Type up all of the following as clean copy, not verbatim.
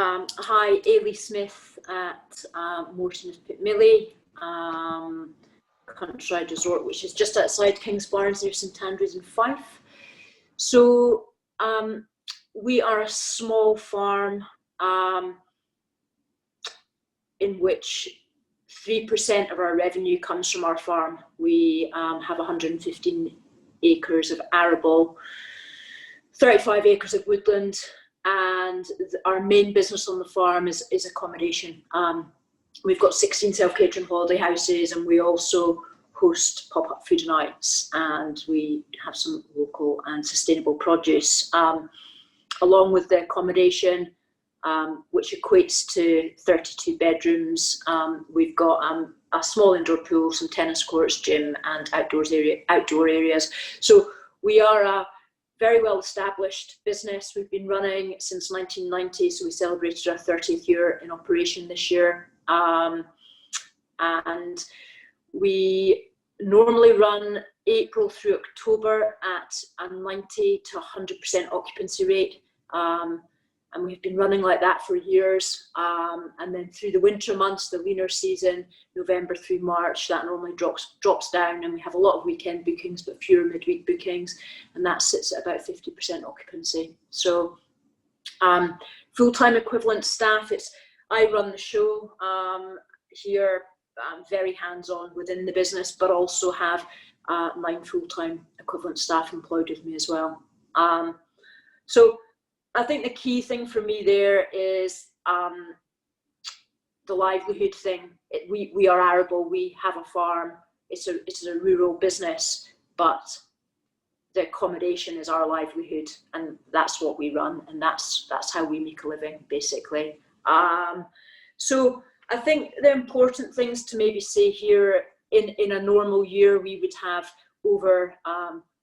Hi, Eilidh Smith at Morton of Pitmilly, countryside resort, which is just outside Kingsbarns near St Andrews in Fife. So we are a small farm in which 3% of our revenue comes from our farm. We have 115 acres of arable, 35 acres of woodland, and our main business on the farm is accommodation. We've got 16 self-catering holiday houses, and we also host pop-up food nights, and we have some local and sustainable produce, along with the accommodation, which equates to 32 bedrooms. We've got a small indoor pool, some tennis courts, gym, and outdoor areas. So we are a very well established business. We've been running since 1990, so we celebrated our 30th year in operation this year. And we normally run April through October at a 90 to 100% occupancy rate. And we've been running like that for years. And then through the winter months, the leaner season, November through March, that normally drops down, and we have a lot of weekend bookings, but fewer midweek bookings, and that sits at about 50% occupancy. So full-time equivalent staff, I run the show here, very hands-on within the business, but also have 9 full-time equivalent staff employed with me as well. So I think the key thing for me there is the livelihood thing. We are arable, we have a farm, it's a rural business, but the accommodation is our livelihood, and that's what we run, and that's how we make a living, basically. So I think the important things to maybe say here, in a normal year, we would have over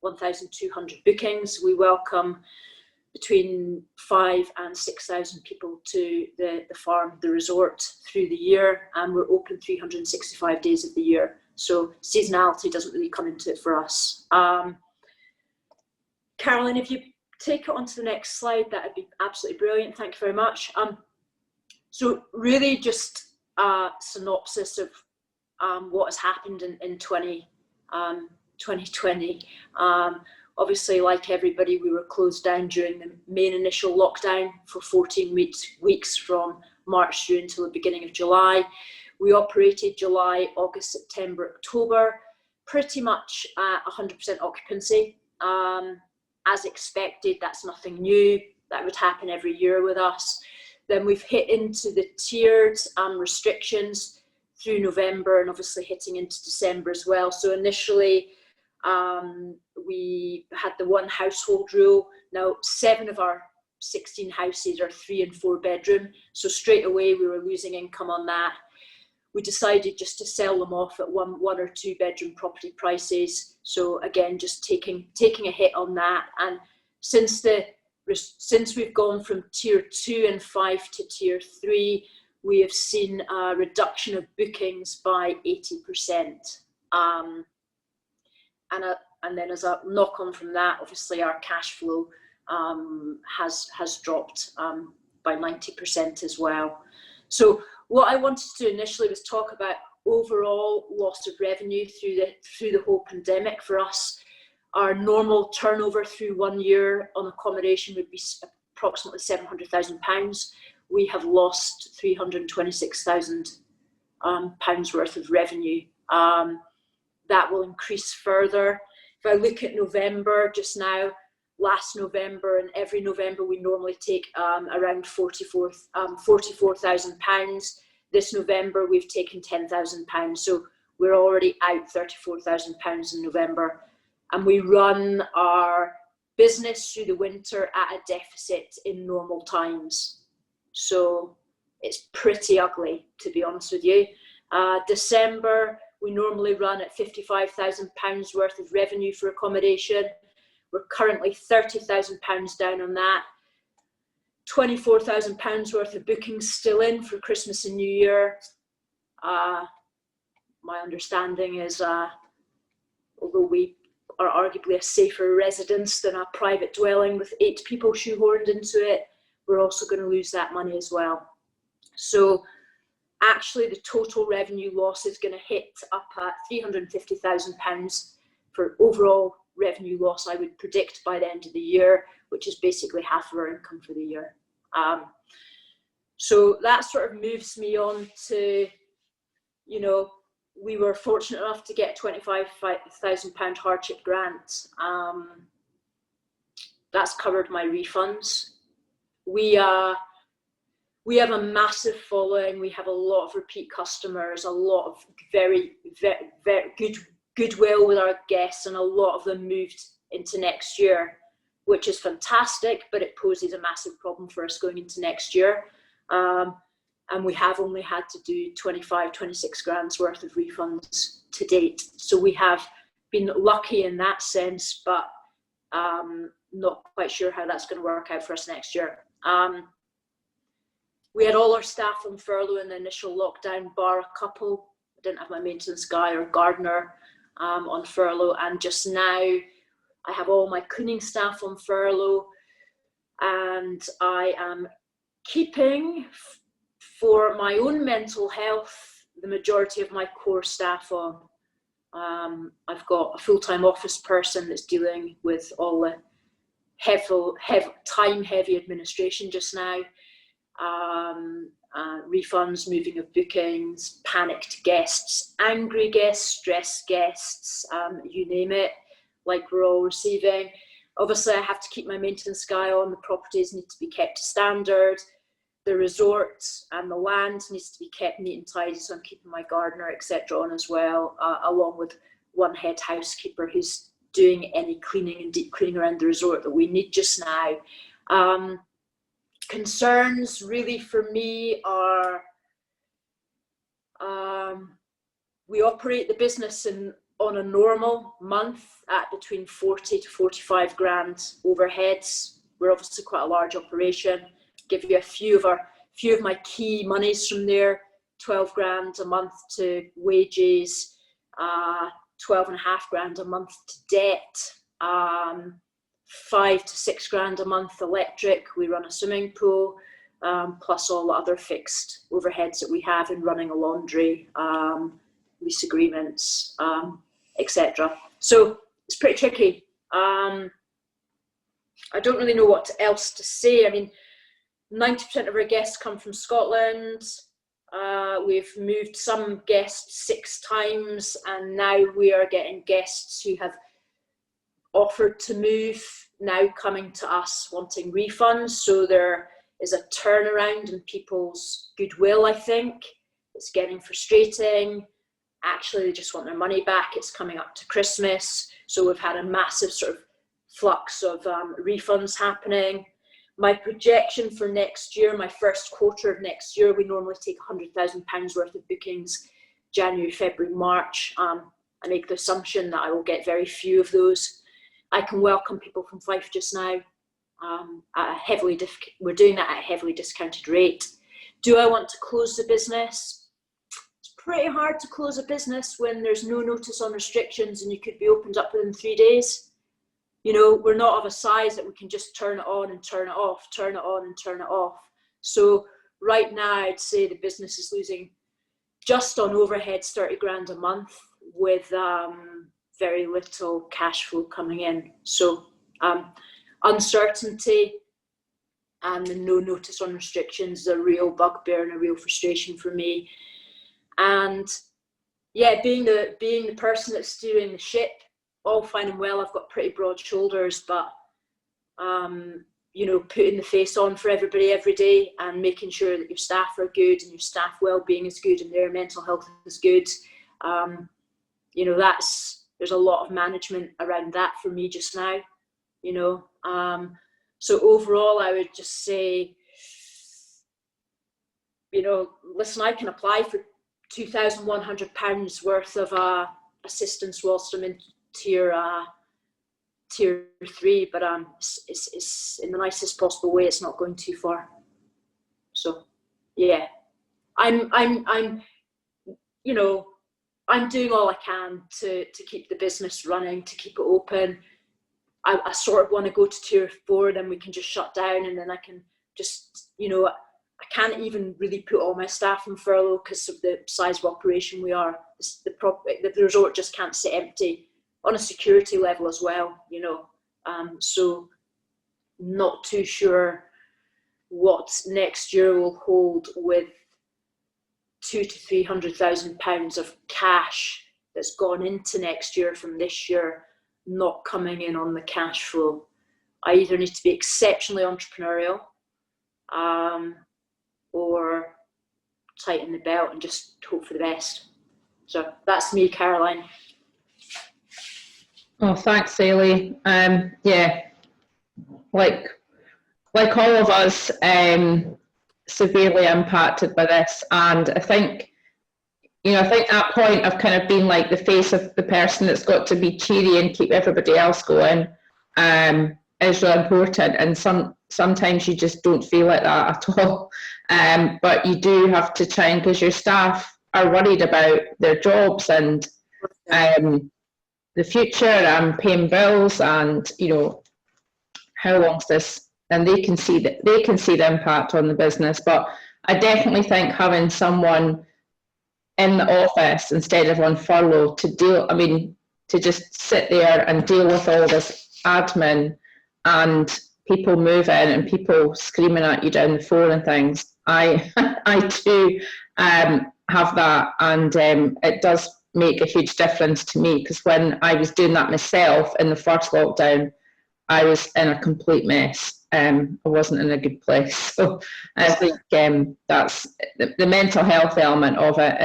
1,200 bookings. We welcome between 5,000 and 6,000 people to the farm, the resort, through the year, and we're open 365 days of the year. So seasonality doesn't really come into it for us. Caroline, if you take it on to the next slide, that would be absolutely brilliant. Thank you very much. So really just a synopsis of what has happened in 2020. Obviously, like everybody, we were closed down during the main initial lockdown for 14 weeks from March through until the beginning of July. We operated July, August, September, October, pretty much at 100% occupancy. As expected, that's nothing new. That would happen every year with us. Then we've hit into the tiered restrictions through November, and obviously hitting into December as well. So initially, we had the 1 household rule. Now 7 of our 16 houses are 3 and 4 bedroom, so straight away we were losing income on that. We decided just to sell them off at 1 or 2 bedroom property prices. So again, just taking a hit on that. And since we've gone from tier 2 and 5 to tier 3, we have seen a reduction of bookings by 80%. And then as a knock on from that, obviously our cash flow has dropped by 90% as well. So what I wanted to do initially was talk about overall loss of revenue through the whole pandemic for us. Our normal turnover through 1 year on accommodation would be approximately £700,000. We have lost £326,000 worth of revenue. That will increase further. If I look at November just now, last November and every November we normally take around £44,000. This November we've taken £10,000, so we're already out £34,000 in November. And we run our business through the winter at a deficit in normal times. So it's pretty ugly, to be honest with you. December, we normally run at £55,000 worth of revenue for accommodation. We're currently £30,000 down on that. £24,000 worth of bookings still in for Christmas and New Year. My understanding is, although we are arguably a safer residence than a private dwelling with 8 people shoehorned into it, we're also going to lose that money as well. So actually the total revenue loss is going to hit up at £350,000 for overall revenue loss, I would predict, by the end of the year, which is basically half of our income for the year. So that sort of moves me on to, you know, we were fortunate enough to get a £25,000 hardship grant. That's covered my refunds. We have a massive following. We have a lot of repeat customers, a lot of very good goodwill with our guests, and a lot of them moved into next year, which is fantastic, but it poses a massive problem for us going into next year. And we have only had to do 26 grand's worth of refunds to date. So we have been lucky in that sense, but not quite sure how that's going to work out for us next year. We had all our staff on furlough in the initial lockdown, bar a couple. I didn't have my maintenance guy or gardener on furlough, and just now I have all my cleaning staff on furlough, and I am keeping, for my own mental health, the majority of my core staff on. I've got a full-time office person that's dealing with all the time-heavy administration just now. Refunds, moving of bookings, panicked guests, angry guests, stressed guests, you name it, like we're all receiving. Obviously, I have to keep my maintenance guy on. The properties need to be kept to standard. The resort and the land needs to be kept neat and tidy, so I'm keeping my gardener, etc. on as well, along with one head housekeeper who's doing any cleaning and deep cleaning around the resort that we need just now. Concerns really for me are, we operate the business on a normal month at between 40 to 45 grand overheads. We're obviously quite a large operation. Give you a few of my key monies from there: 12 grand a month to wages, 12.5 grand a month to debt, 5 to 6 grand a month electric. We run a swimming pool, plus all the other fixed overheads that we have in running a laundry, lease agreements, etc. So it's pretty tricky. I don't really know what else to say. I mean, 90% of our guests come from Scotland. We've moved some guests 6 times, and now we are getting guests who have offered to move now coming to us wanting refunds. So there is a turnaround in people's goodwill, I think. It's getting frustrating. Actually, they just want their money back. It's coming up to Christmas, so we've had a massive sort of flux of refunds happening. My projection for next year, my first quarter of next year, we normally take £100,000 worth of bookings, January, February, March. I make the assumption that I will get very few of those. I can welcome people from Fife just now. We're doing that at a heavily discounted rate. Do I want to close the business? It's pretty hard to close a business when there's no notice on restrictions and you could be opened up within 3 days. You know, we're not of a size that we can just turn it on and turn it off, turn it on and turn it off. So right now, I'd say the business is losing just on overheads 30 grand a month with very little cash flow coming in. So uncertainty and the no notice on restrictions is a real bugbear and a real frustration for me. And yeah, being the person that's steering the ship, all fine and well. I've got pretty broad shoulders, but you know, putting the face on for everybody every day and making sure that your staff are good and your staff well-being is good and their mental health is good. You know, there's a lot of management around that for me just now, you know. So overall, I would just say, you know, listen, I can apply for £2,100 worth of assistance whilst I'm in tier 3, but it's in the nicest possible way. It's not going too far. So yeah, I'm you know, I'm doing all I can to keep the business running, to keep it open. I sort of want to go to tier 4, then we can just shut down, and then I can just, I can't even really put all my staff on furlough because of the size of operation we are. The resort just can't sit empty on a security level as well, so not too sure what next year will hold with £200,000 to £300,000 of cash that's gone into next year from this year not coming in on the cash flow. I either need to be exceptionally entrepreneurial or tighten the belt and just hope for the best. So that's me, Caroline. Oh, thanks, Eilidh. Yeah, like all of us, severely impacted by this, and I think that point of kind of being like the face of the person that's got to be cheery and keep everybody else going is really important, and sometimes you just don't feel like that at all, but you do have to try, because your staff are worried about their jobs and the future and paying bills, and how long's this, and they can see the impact on the business. But I definitely think having someone in the office instead of on furlough to just sit there and deal with all this admin and people moving and people screaming at you down the phone and things. I too have that, and it does make a huge difference to me, because when I was doing that myself in the first lockdown, I was in a complete mess. I wasn't in a good place. So I think that's the mental health element of it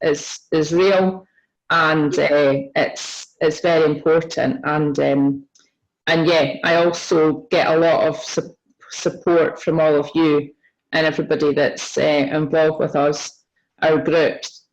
is real, and it's very important. And yeah, I also get a lot of support from all of you and everybody that's involved with us, our groups,